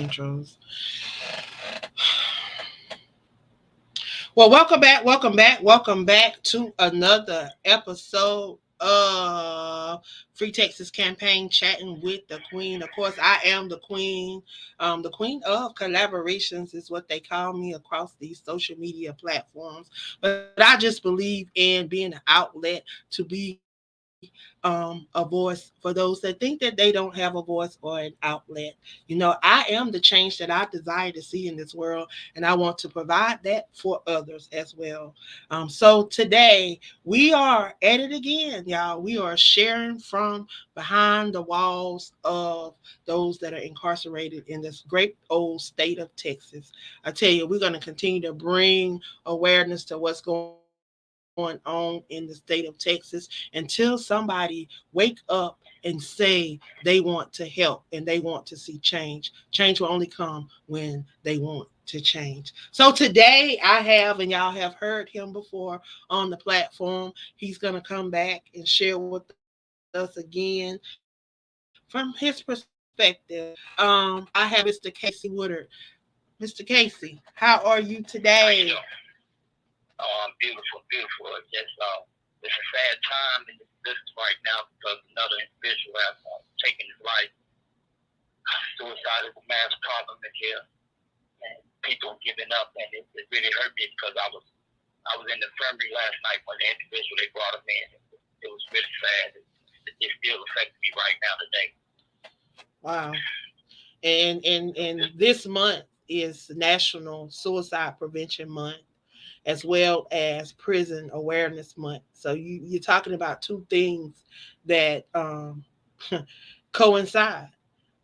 intros. Well, welcome back to another episode of Free Texas Campaign, chatting with the Queen. Of course, I am the Queen of Collaborations is what they call me across these social media platforms. But I just believe in being an outlet to be a voice for those that think that they don't have a voice or an outlet. I am the change that I desire to see in this world, and I want to provide that for others as well. So today we are at it again, y'all. We are sharing from behind the walls of those that are incarcerated in this great old state of Texas. I tell you, we're going to continue to bring awareness to what's going on in the state of Texas until somebody wake up and say they want to help and they want to see change. Change will only come when they want to change. So today I have, and y'all have heard him before on the platform, he's going to come back and share with us again from his perspective. I have Mr. Kasey Woodard. Mr. Kasey, how are you today? How you doing? Oh, I'm beautiful, beautiful. It's a sad time in the business right now because another individual has taken his life. Suicide is a mass problem in here, and people are giving up, and it really hurt me because I was in the infirmary last night when the individual they brought him in. It was really sad. It still affects me right now today. Wow. And this month is National Suicide Prevention Month as well as Prison Awareness Month. So you're talking about two things that coincide.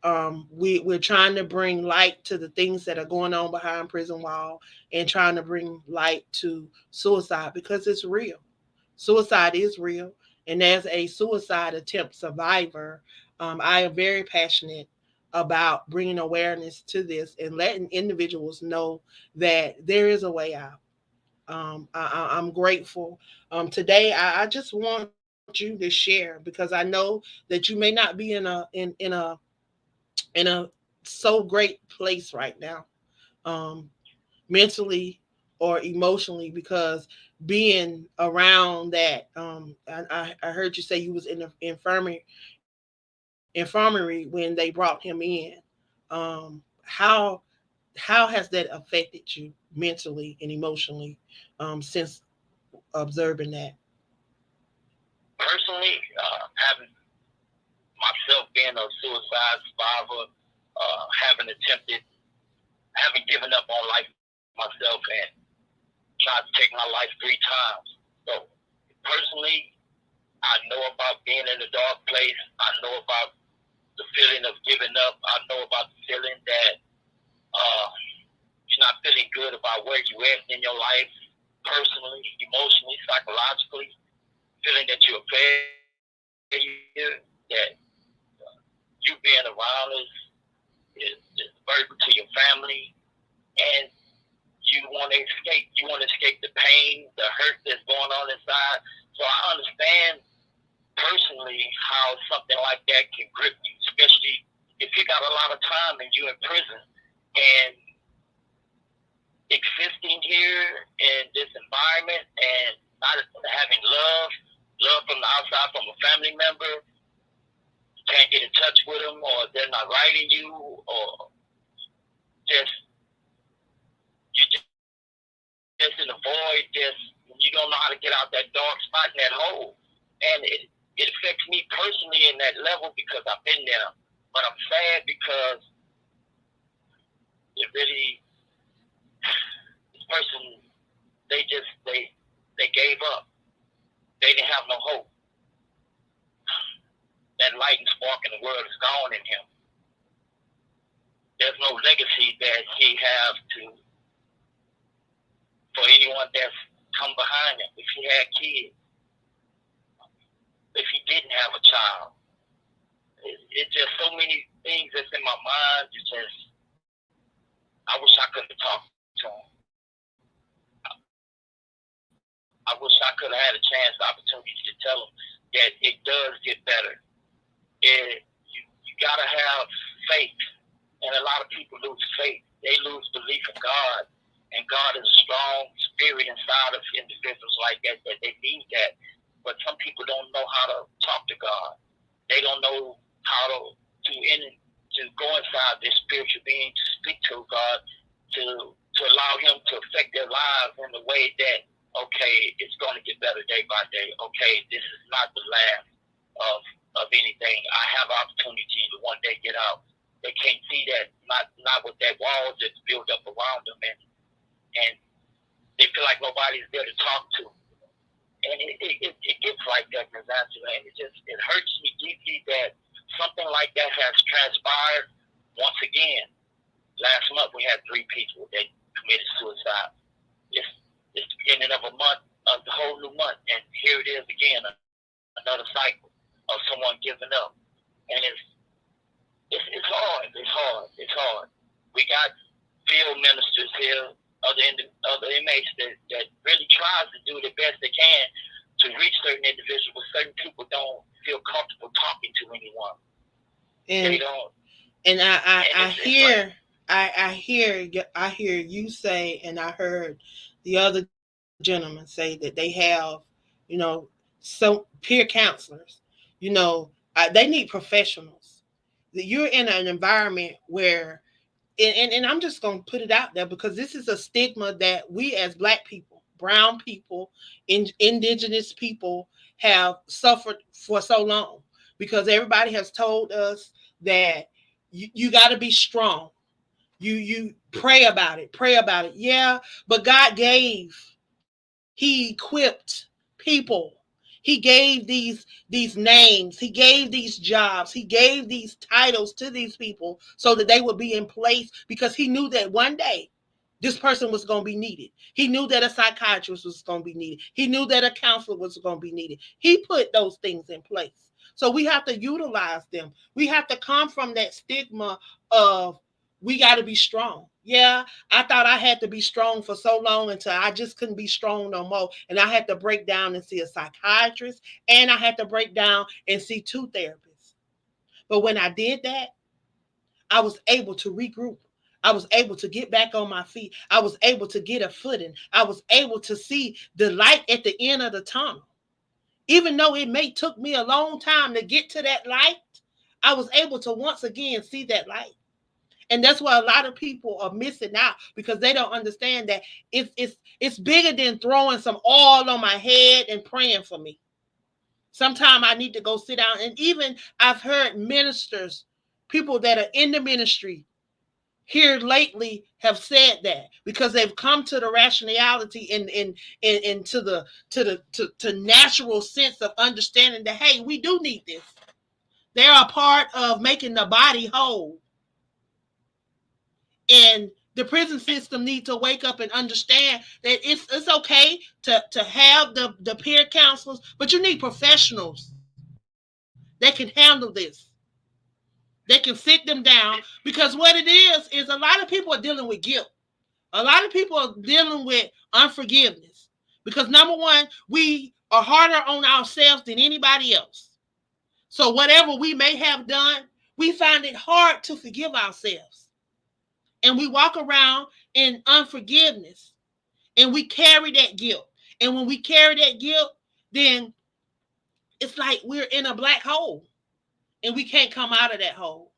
We're trying to bring light to the things that are going on behind prison wall and trying to bring light to suicide because it's real. Suicide is real. And as a suicide attempt survivor, I am very passionate about bringing awareness to this and letting individuals know that there is a way out. I'm grateful. Today, I just want you to share because I know that you may not be in a so great place right now, um, mentally or emotionally, because being around that. I heard you say you was in the infirmary when they brought him in. How has that affected you mentally and emotionally since observing that? Personally, having myself being a suicide survivor, having given up on life myself and tried to take my life 3 times. So personally, I know about being in a dark place. I know about the feeling of giving up. I know about the feeling that you're not feeling good about where you at in your life, personally, emotionally, psychologically, feeling that you're a failure, that you being around is a burden to your family, and you want to escape. You want to escape the pain, the hurt that's going on inside. So I understand personally how something like that can grip you, especially if you got a lot of time and you're in prison and existing here in this environment and not having love from the outside from a family member, you can't get in touch with them, or they're not writing you, or just you just in a void, just you don't know how to get out that dark spot in that hole. And it affects me personally in that level because I've been there. But I'm sad because it really, this person, they gave up. They didn't have no hope. That light and spark in the world is gone in him. There's no legacy that he has for anyone that's come behind him. If he had kids, if he didn't have a child, it's just so many things that's in my mind. It's just, I wish I could have talked to him. I wish I could have had a chance, the opportunity to tell him that it does get better. You gotta have faith. And a lot of people lose faith. They lose belief in God. And God is a strong spirit inside of individuals like that they need that. But some people don't know how to talk to God. They don't know how to go inside their spiritual being, to speak to God, to allow Him to affect their lives in the way that, okay, it's going to get better day by day. Okay, this is not the last of anything. I have opportunity to one day get out. They can't see that, not with that wall that's built up around them, and they feel like nobody's there to talk to. And it gets like that, Ms. Angela, and it hurts me deeply that something like that has transpired once again. Last month we had 3 people that committed suicide. It's the beginning of a month, of the whole new month, and here it is again, another cycle of someone giving up. And it's hard. It's hard. We got field ministers here, other inmates that really tries to do the best they can to reach certain individuals, but certain people don't feel comfortable talking to anyone. And they don't. And I hear you say, and I heard the other gentleman say that they have, some peer counselors. They need professionals. That you're in an environment where, and I'm just gonna put it out there because this is a stigma that we as Black people, brown people, indigenous people have suffered for so long, because everybody has told us that you got to be strong. You pray about it. Yeah, but God gave, He equipped people. He gave these names. He gave these jobs. He gave these titles to these people so that they would be in place, because He knew that one day this person was going to be needed. He knew that a psychiatrist was going to be needed. He knew that a counselor was going to be needed. He put those things in place. So we have to utilize them. We have to come from that stigma of, we got to be strong. Yeah, I thought I had to be strong for so long until I just couldn't be strong no more. And I had to break down and see a psychiatrist, and I had to break down and see 2 therapists. But when I did that, I was able to regroup. I was able to get back on my feet. I was able to get a footing. I was able to see the light at the end of the tunnel. Even though it may took me a long time to get to that light, I was able to once again see that light. And that's why a lot of people are missing out, because they don't understand that it's bigger than throwing some oil on my head and praying for me. Sometimes I need to go sit down. And even I've heard ministers, people that are in the ministry here lately, have said that, because they've come to the rationality and to natural sense of understanding that, hey, we do need this. They're a part of making the body whole. And the prison system needs to wake up and understand that it's okay to have the peer counselors, but you need professionals that can handle this. They can sit them down, because what it is a lot of people are dealing with guilt. A lot of people are dealing with unforgiveness, because number one, we are harder on ourselves than anybody else. So whatever we may have done, we find it hard to forgive ourselves. And we walk around in unforgiveness, and we carry that guilt. And when we carry that guilt, then it's like we're in a black hole and we can't come out of that hole.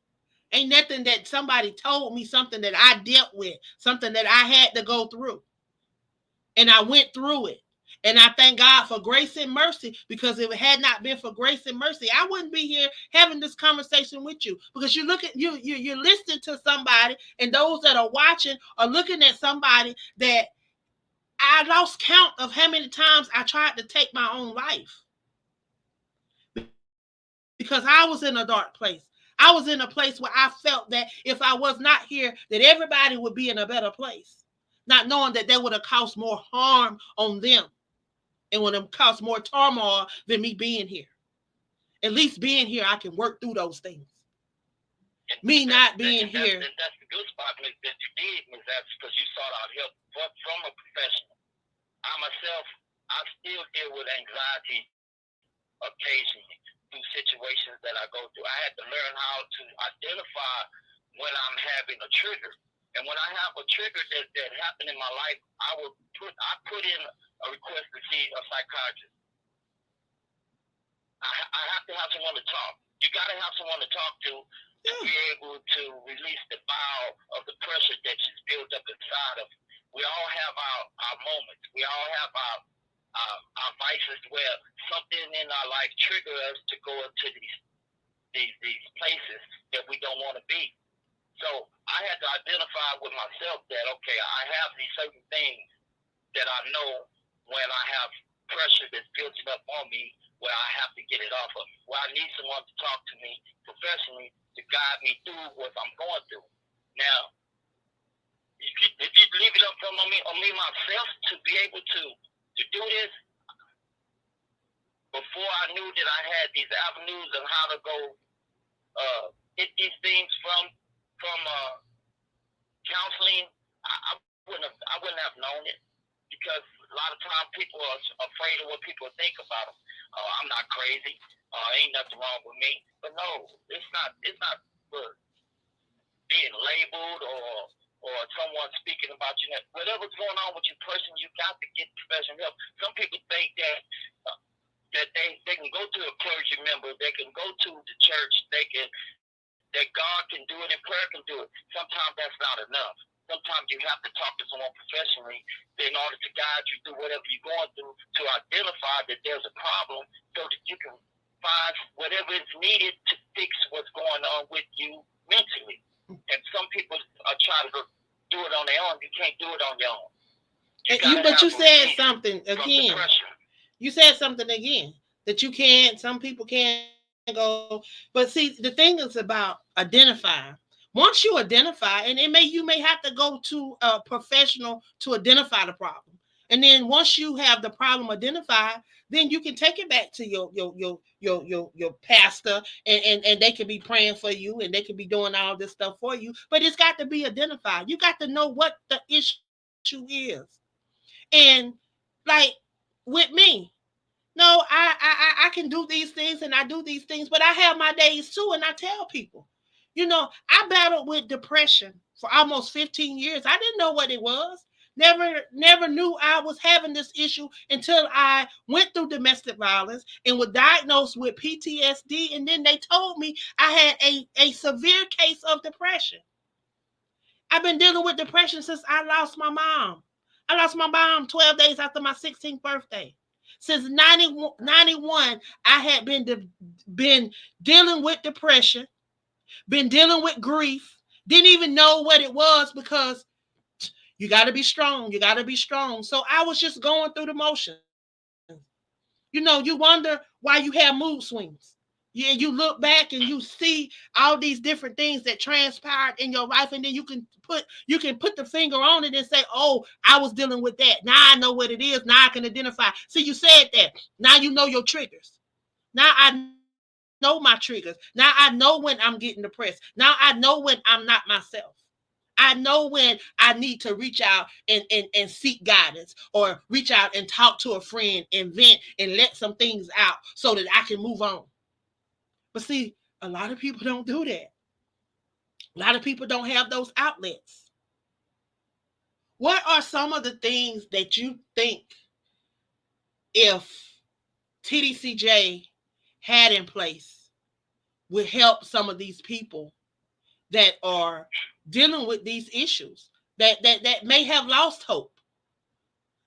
Ain't nothing that somebody told me, something that I dealt with, something that I had to go through. And I went through it. And I thank God for grace and mercy, because if it had not been for grace and mercy, I wouldn't be here having this conversation with you. Because you look at you're listening to somebody, and those that are watching are looking at somebody that I lost count of how many times I tried to take my own life, because I was in a dark place. I was in a place where I felt that if I was not here, that everybody would be in a better place, not knowing that that would have caused more harm on them, and would have caused more turmoil than me being here. At least being here, I can work through those things. Me not being here. That's the good spot that you did, Ms. Evans, because you sought out help from a professional. I myself, I still deal with anxiety occasionally through situations that I go through. I had to learn how to identify when I'm having having a trigger. And when I have a trigger that happened in my life, I put in a request to see a psychiatrist. I have to have someone to talk. You got to have someone to talk to be able to release the bile of the pressure that is built up inside of you. We all have our moments. We all have our vices where something in our life triggers us to go into these places that we don't want to be. So I had to identify with myself that, okay, I have these certain things that I know when I have pressure that's building up on me where I have to get it off of me, where I need someone to talk to me professionally to guide me through what I'm going through. Now, if you leave it up from on me myself to be able to do this, before I knew that I had these avenues of how to go get these things from counseling, I wouldn't have known it, because a lot of times people are afraid of what people think about them. Oh, I'm not crazy. Ain't nothing wrong with me. But no, it's not for being labeled or someone speaking about you. Whatever's going on with your person, you got to get professional help. Some people think that they can go to a clergy member, they can go to the church, that God can do it and prayer can do it. Sometimes that's not enough. Sometimes you have to talk to someone professionally in order to guide you through whatever you're going through, to identify that there's a problem so that you can find whatever is needed to fix what's going on with you mentally. And some people are trying to do it on their own. You can't do it on your own. But you said something again. You said something again that you can't, some people can't go. But see, the thing is about identifying. Once you identify, and you may have to go to a professional to identify the problem. And then once you have the problem identified, then you can take it back to your pastor, and they can be praying for you, and they can be doing all this stuff for you. But it's got to be identified. You got to know what the issue is. And like with me, no, I can do these things and I do these things, but I have my days too, and I tell people, I battled with depression for almost 15 years. I didn't know what it was. Never knew I was having this issue until I went through domestic violence and was diagnosed with PTSD, and then they told me I had a severe case of depression. I've been dealing with depression since I lost my mom. I lost my mom 12 days after my 16th birthday. Since 91, I had been dealing with depression, been dealing with grief, didn't even know what it was, because you got to be strong. You got to be strong. So I was just going through the motions. You wonder why you have mood swings. Yeah, you look back and you see all these different things that transpired in your life, and then you can put the finger on it and say, "Oh, I was dealing with that. Now I know what it is. Now I can identify." See, you said that. Now you know your triggers. Now I know my triggers. Now I know when I'm getting depressed. Now I know when I'm not myself. I know when I need to reach out and seek guidance, or reach out and talk to a friend and vent and let some things out so that I can move on. But see, a lot of people don't do that. A lot of people don't have those outlets. What are some of the things that you think, if TDCJ had in place, would help some of these people that are dealing with these issues, that may have lost hope,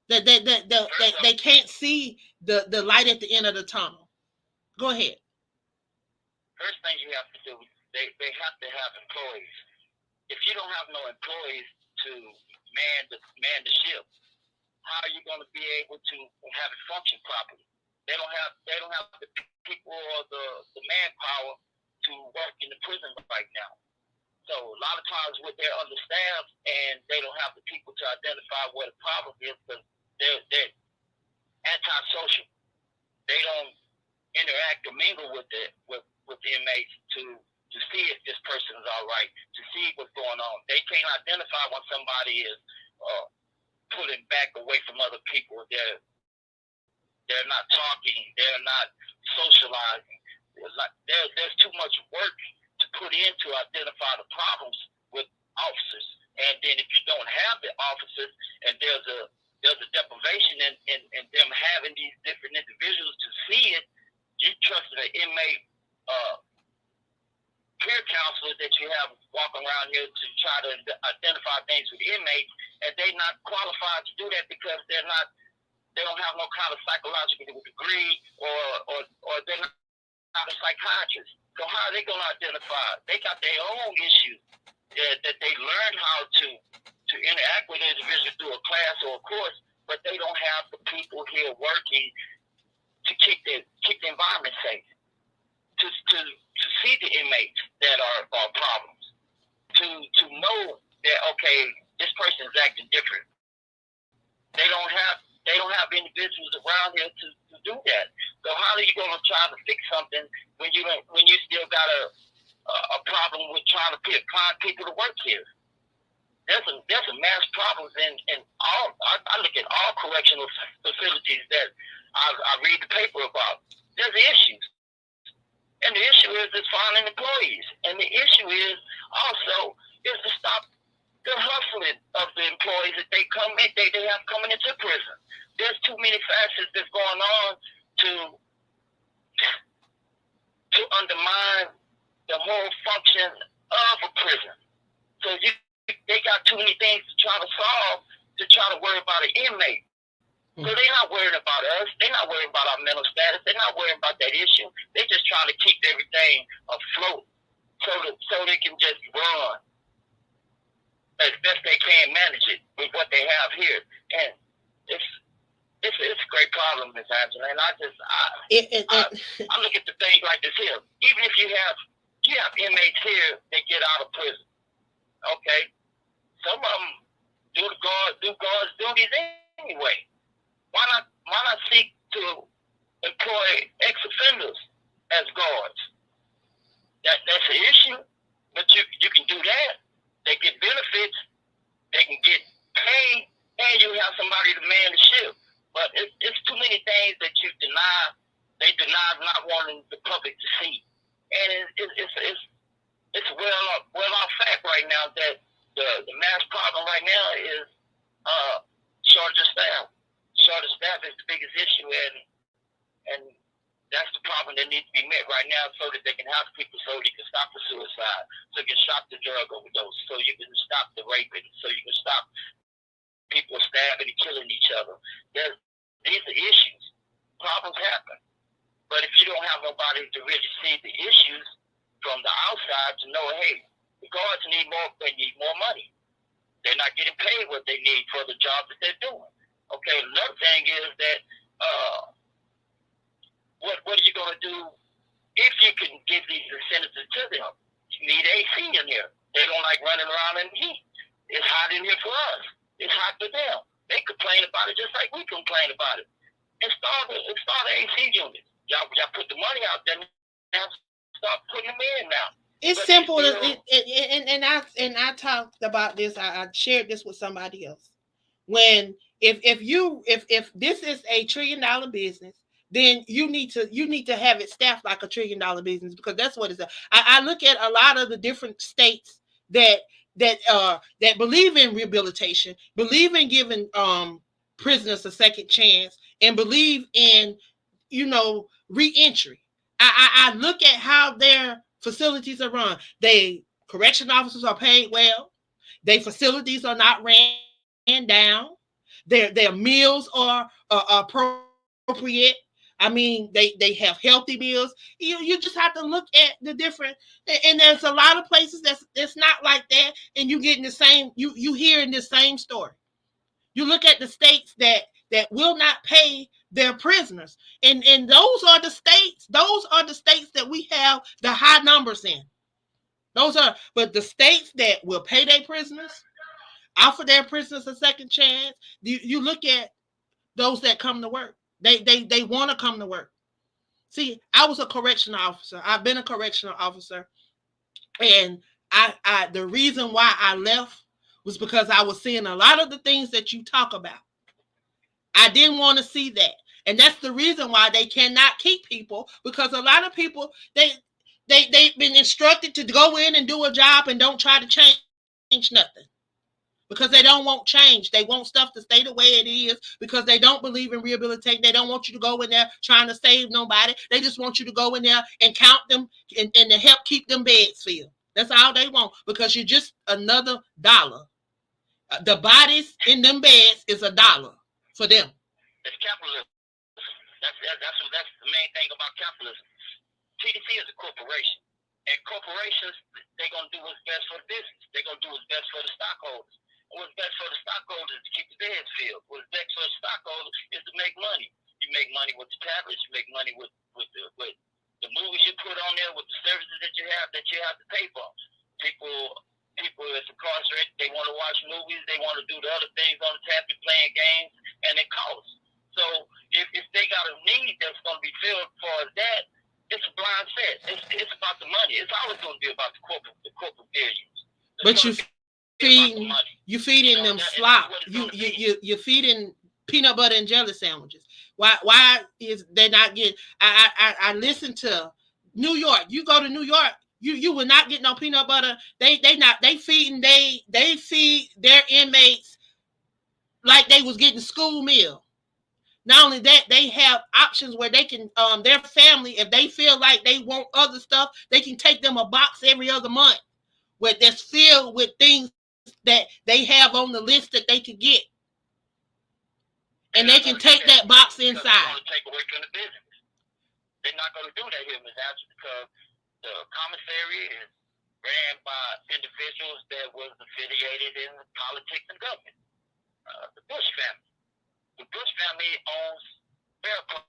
that they can't see the light at the end of the tunnel? Go ahead. First thing you have to do, they have to have employees. If you don't have no employees to man the ship, how are you going to be able to have it function properly? They don't have the people or the manpower to work in the prison right now. So a lot of times they're understaffed, and they don't have the people to identify what the problem is, because they're antisocial. They don't interact or mingle with the inmates to see if this person is all right, to see what's going on. They can't identify when somebody is pulling back away from other people. They're not talking. They're not socializing. There's too much work to put in to identify the problems with officers. And then if you don't have the officers, and there's a deprivation in them having these different individuals to see it, you trust an inmate peer counselor that you have walking around here to try to identify things with inmates, and they're not qualified to do that because they don't have no kind of psychological degree, or they're not a psychiatrist. So how are they going to identify? They got their own issues that they learn how to interact with individuals through a class or a course, but they don't have the people here working to keep the environment safe, to see the inmates that are problems, to know that, okay, this person is acting different. They don't have individuals around here to do that. So how are you going to try to fix something when you still got a problem with trying to find people to work here? There's a mass problems in all. I look at all correctional facilities that I read the paper about. There's issues, and the issue is finding employees, and the issue is also is to stop the hustling of the employees that they have coming into prison. There's too many facets that's going on to undermine the whole function of a prison. So they got too many things to try to solve to try to worry about an inmate. So they're not worried about us. They're not worried about our mental status. They're not worried about that issue. They're just trying to keep everything afloat so they can just run as best they can, manage it with what they have here. And it's a great problem, Ms. Angela. And I look at the thing like this here. Even if you have inmates here that get out of prison, okay, some of them do guards duties anyway. Why not seek to employ ex-offenders as guards? That's an issue, but you can do that. They get benefits, they can get paid, and you have somebody to man the ship. But it's too many things that you deny. They deny not wanting the public to see, and it's a well-off fact right now that the mass problem right now is shortage of staff. Shortage of staff is the biggest issue, and that's the problem that needs to be met right now, so that they can have people, so you can stop the suicide, so you can stop the drug overdose, so you can stop the raping, so you can stop people stabbing and killing each other. These are issues. Problems happen. But if you don't have nobody to really see the issues from the outside to know, hey, the guards need more money. They're not getting paid what they need for the job that they're doing. Okay, another thing is that what are you going to do if you can give these incentives to them? You need AC in here. They don't like running around in heat. It's hot in here for us. It's hot for them. They complain about it just like we complain about it. Install the AC units. Y'all put the money out there now. Start putting them in now. It's simple, and I talked about this. I shared this with somebody else. When if this is $1 trillion business, then you need to have it staffed like $1 trillion business, because that's what it's. I look at a lot of the different states that believe in rehabilitation, believe in giving prisoners a second chance, and believe in reentry. I look at how their facilities are run. Correction officers are paid well. Their facilities are not ran down. Their meals are appropriate. I mean, they have healthy meals. You just have to look at the different, and there's a lot of places that's not like that, and you get in the same. You hear in the same story. You look at the states that will not pay their prisoners, and those are the states that we have the high numbers in. But the states that will pay their prisoners, offer their prisoners a second chance. You look at those that come to work. They want to come to work. See, I was a correctional officer. I've been a correctional officer, and I the reason why I left was because I was seeing a lot of the things that you talk about. I didn't want to see that, and that's the reason why they cannot keep people, because a lot of people they've been instructed to go in and do a job and don't try to change it. nothing. Because they don't want change. They want stuff to stay the way it is because they don't believe in rehabilitating. They don't want you to go in there trying to save nobody. They just want you to go in there and count them and to help keep them beds filled. That's all they want because you're just another dollar. The bodies in them beds is $1 for them. It's capitalism. That's the main thing about capitalism. TDC is a corporation. And corporations, they're going to do what's best for the business. They're going to do what's best for the stockholders. What's best for the stockholders is to keep the beds filled. What's best for the stockholders is to make money. You make money with the tablets. You make money with the movies you put on there, with the services that you have to pay for. People that's incarcerated, they want to watch movies. They want to do the other things on the tablet, playing games, and it costs. So if they got a need that's going to be filled for that, it's a blind set. It's about the money. It's always going to be about the corporate billions. But you feeding them slop. You feeding peanut butter and jelly sandwiches. Why is they not getting? I listen to New York. You go to New York, you will not get no peanut butter. They feed their inmates like they was getting school meal. Not only that, they have options where they can, their family, if they feel like they want other stuff, they can take them a box every other month where that's filled with things that they have on the list that they could get. And they can take that box inside. They're going to take away from the business. They're not going to do that here, Ms. Ashley, because the commissary is ran by individuals that was affiliated in politics and government. The Bush family. The Bush family owns Barcode.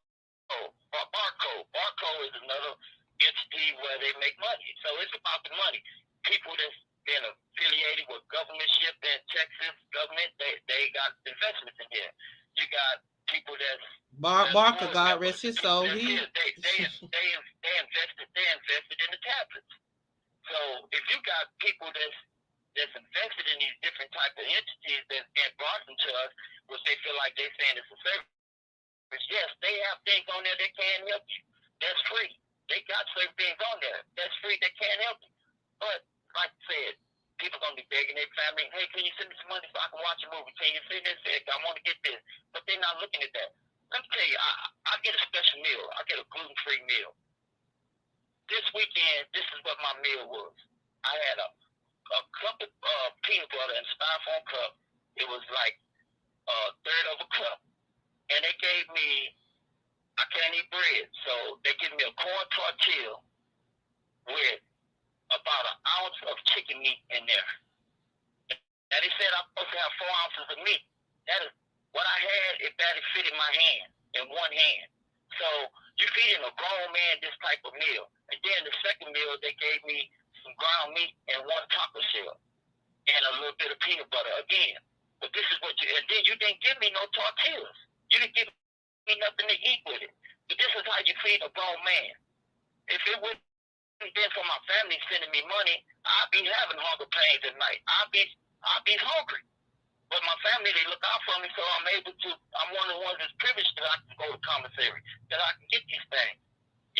Barcode is another entity where they make money. So it's about the money. People that's been affiliated with governmentship in Texas government, they got investments in here. You got people that's Barker, God rest his soul. They invested in the tablets. So if you got people that's invested in these different type of entities that's being brought into us, which they feel like they're saying it's a service. Yes, they have things on there that can help you. That's free. They got certain things on there. That's free. They can't help you. But like I said, people gonna be begging their family, hey, can you send me some money so I can watch a movie? Can you send this? I want to get this. But they're not looking at that. Let me tell you, I get a special meal. I get a gluten-free meal. This weekend, this is what my meal was. I had a cup of peanut butter in a styrofoam cup. It was like a third of a cup. And they gave me, I can't eat bread, so they gave me a corn tortilla with about an ounce of chicken meat in there. And they said I'm supposed to have 4 ounces of meat. That is what I had. It barely fit in my hand, in one hand. So you're feeding a grown man this type of meal. And then the second meal, they gave me some ground meat and 1 taco shell and a little bit of peanut butter again. But this is what and then you didn't give me no tortillas. You didn't give me nothing to eat with it. But this is how you feed a grown man. If it wouldn't been for my family sending me money, I'd be having hunger pains at night. I'd be hungry. But my family, they look out for me, so I'm one of the ones that's privileged that I can go to commissary, that I can get these things.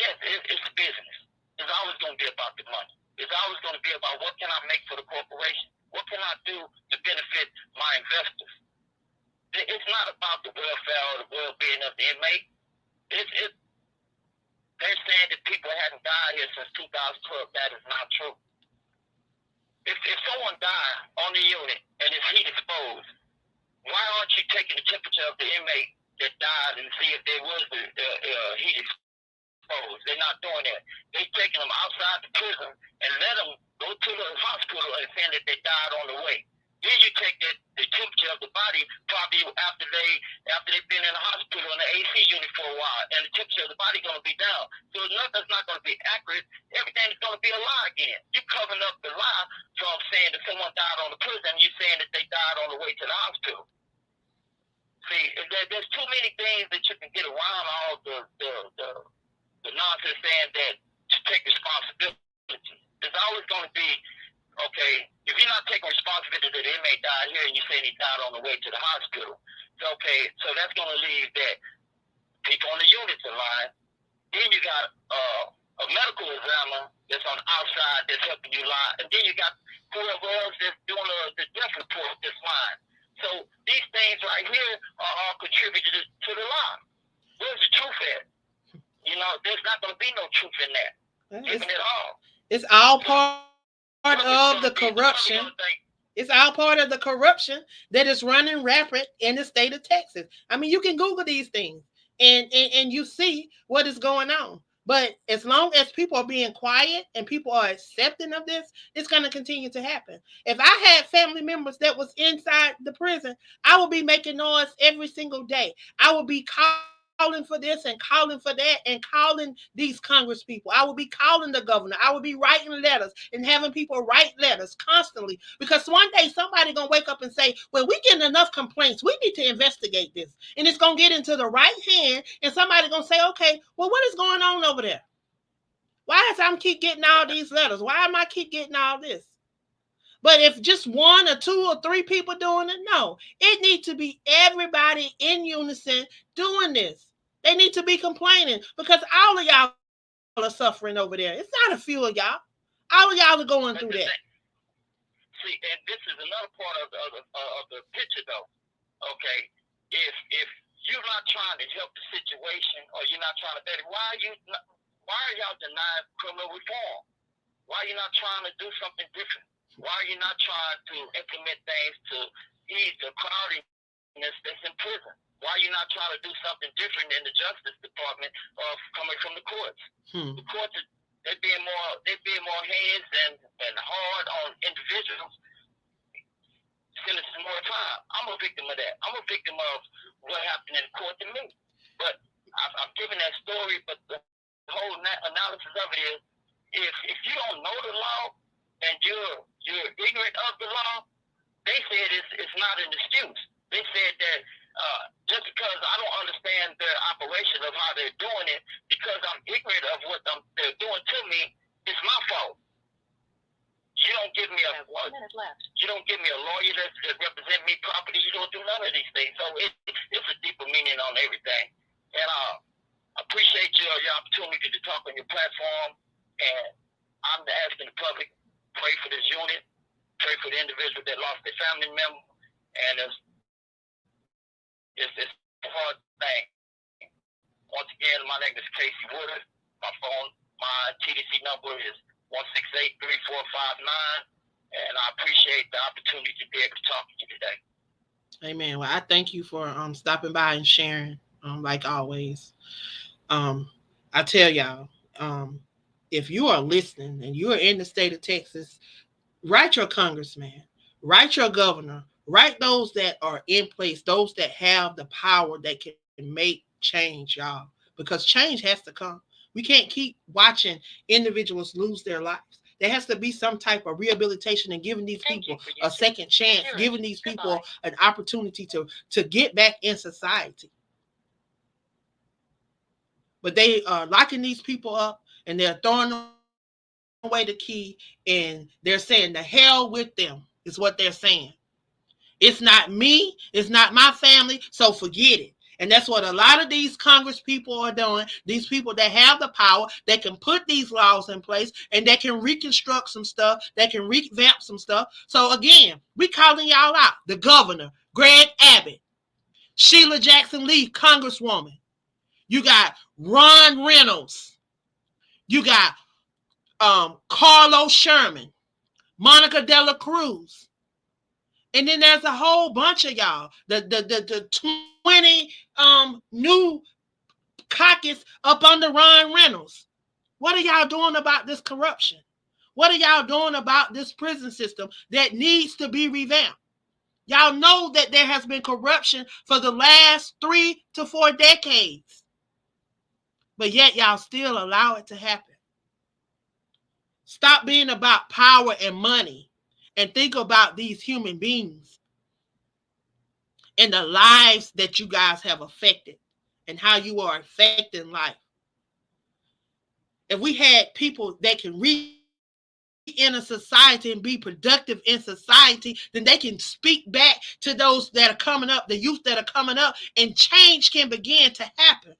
Yes, it's a business. It's always going to be about the money. It's always going to be about what can I make for the corporation? What can I do to benefit my investors? It's not about the welfare or the well-being of the inmate. They're saying that people hadn't died here since 2012. That is not true. If someone died on the unit and is heat exposed, why aren't you taking the temperature of the inmate that died and see if there was heat exposed? They're not doing that. They're taking them outside the prison and let them go to the hospital and saying that they died on the way. Then you take the temperature of the body probably after they've been in the hospital in the AC unit for a while, and the temperature of the body going to be down. So nothing's not going to be accurate. Everything is going to be a lie again. You're covering up the lie from saying that someone died on the prison, and you're saying that they died on the way to the hospital. See, there's too many things that you can get around all the nonsense saying that to take responsibility. There's always going to be, okay, if you're not taking responsibility that the inmate died here and you're saying he died on the way to the hospital, okay, so that's going to leave that people on the units in line. Then you got a medical examiner that's on the outside that's helping you lie, and then you got whoever else that's doing the death report that's lying. So these things right here are all contributed to the lie. Where's the truth at? You know, there's not going to be no truth in that. Given it all. It's all part of the corruption. It's all part of the corruption that is running rampant in the state of Texas. I mean, you can Google these things and you see what is going on. But as long as people are being quiet and people are accepting of this, it's going to continue to happen. If I had family members that was inside the prison, I would be making noise every single day. I would be calling for this and calling for that and calling these Congress people. I would be calling the governor. I would be writing letters and having people write letters constantly because one day somebody gonna wake up and say, "Well, we getting enough complaints. We need to investigate this," and it's gonna get into the right hand, and somebody gonna say, "Okay, well, what is going on over there? Why is I keep getting all these letters? Why am I keep getting all this?" But if just one or two or three people doing it, no. It needs to be everybody in unison doing this. They need to be complaining because all of y'all are suffering over there. It's not a few of y'all. All of y'all are going through that. See, and this is another part of the picture, though. Okay, if you're not trying to help the situation or you're not trying to better, why are y'all denying criminal reform? Why are you not trying to do something different? Why are you not trying to implement things to ease the crowdiness that's in prison? Why are you not trying to do something different in the Justice Department of coming from the courts? The courts, they're being more hands and hard on individuals, sentencing more time. I'm a victim of that. I'm a victim of what happened in court to me. But I've given that story, but the whole analysis of it is, if you don't know the law and you're ignorant of the law, they said it's not an excuse. They said that just because I don't understand their operation of how they're doing it, because I'm ignorant of what they're doing to me, it's my fault. You don't give me a lawyer that represent me properly. You don't do none of these things. So it's a deeper meaning on everything. And I appreciate your opportunity to talk on your platform. And I'm asking the public, pray for this unit, pray for the individual that lost their family member. And it's a hard thing. Once again, my name is Kasey Woodard. My TDC number is 168-3459. And I appreciate the opportunity to be able to talk to you today. Amen. Well, I thank you for stopping by and sharing, like always. I tell y'all, if you are listening and you are in the state of Texas, write your congressman, write your governor, write those that are in place, those that have the power that can make change, y'all, because change has to come. We can't keep watching individuals lose their lives. There has to be some type of rehabilitation and giving these people a second chance, giving these people an opportunity to get back in society. But they are locking these people up and they're throwing away the key and they're saying the hell with them is what they're saying. It's not me, it's not my family, so forget it. And that's what a lot of these Congress people are doing. These people that have the power, that can put these laws in place, and that can reconstruct some stuff, that can revamp some stuff. So again, we calling y'all out. The governor, Greg Abbott, Sheila Jackson Lee, Congresswoman. You got Ron Reynolds. You got Carlos Sherman, Monica De La Cruz. And then there's a whole bunch of y'all. The 20 new caucus up under Ron Reynolds. What are y'all doing about this corruption? What are y'all doing about this prison system that needs to be revamped? Y'all know that there has been corruption for the last 3 to 4 decades. But yet y'all still allow it to happen. Stop being about power and money and think about these human beings and the lives that you guys have affected and how you are affecting life. If we had people that can re-enter society and be productive in society, then they can speak back to those that are coming up, the youth that are coming up, and change can begin to happen.